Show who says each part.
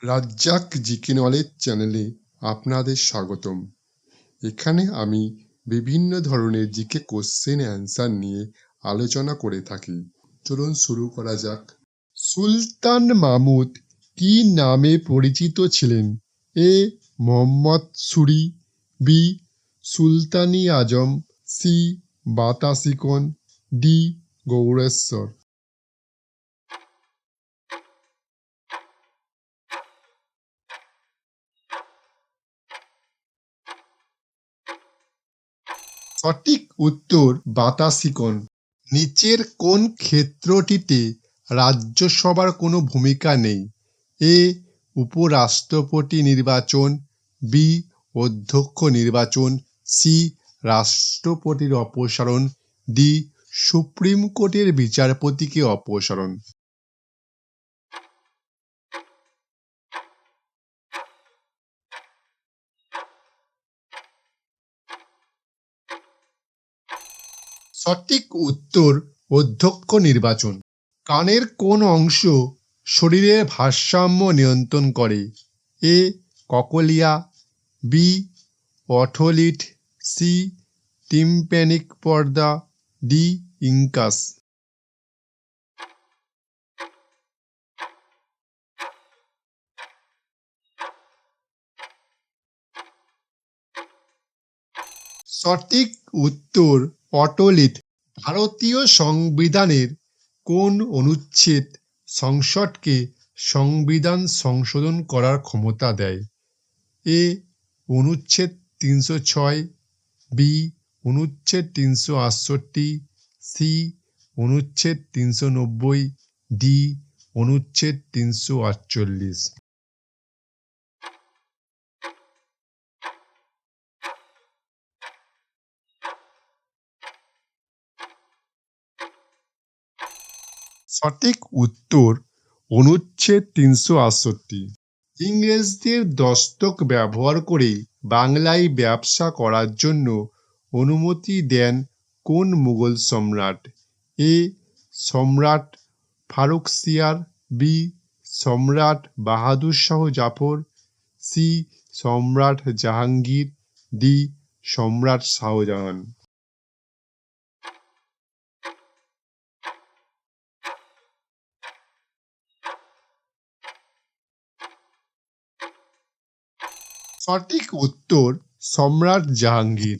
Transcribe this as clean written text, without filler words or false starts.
Speaker 1: Razzak GK knowledge চ্যানেলে আপনাদের স্বাগতম। এখানে আমি বিভিন্ন ধরনের জিকে কোশ্চেন অ্যান্সার নিয়ে আলোচনা করে থাকি। চলুন শুরু করা যাক। সুলতান মাহমুদ কি নামে পরিচিত ছিলেন? এ মোহাম্মদ সুরি, বি সুলতানি আজম, সি বাতাসিকন, ডি গৌড়েশ্বর। সঠিক উত্তর বাতাসিকন। নিচের কোন ক্ষেত্রটিতে রাজ্যসভার কোনো ভূমিকা নেই? এ উপরাষ্ট্রপতি নির্বাচন, বি অধ্যক্ষ নির্বাচন, সি রাষ্ট্রপতির অপসারণ, ডি সুপ্রিম কোর্টের বিচারপতিকে অপসারণ। সঠিক উত্তর অধ্যক্ষ নির্বাচন। কানের কোন অংশ শরীরের ভারসাম্য নিয়ন্ত্রণ করে? এ ককলিয়া, বি অঠোলিট, সি টিম্প্যানিক পর্দা, ডি ইনকাস। সঠিক উত্তর অটোলিট। ভারতীয় সংবিধানের কোন অনুচ্ছেদ সংসদকে সংবিধান সংশোধন করার ক্ষমতা দেয়? এ অনুচ্ছেদ ৩০৬, বি অনুচ্ছেদ ৩৬৮, সি অনুচ্ছেদ ৩৯০, ডি অনুচ্ছেদ ৩৪৮। সঠিক উত্তর অনুচ্ছেদ ৩৬৮। ইংরেজদের দস্তক ব্যবহার করে বাংলায় ব্যবসা করার জন্য অনুমতি দেন কোন মুঘল সম্রাট? এ সম্রাট ফারুকসিয়ার, বি সম্রাট বাহাদুর শাহ জাফর, সি সম্রাট জাহাঙ্গীর, ডি সম্রাট শাহজাহান। সঠিক উত্তর সম্রাট জাহাঙ্গীর।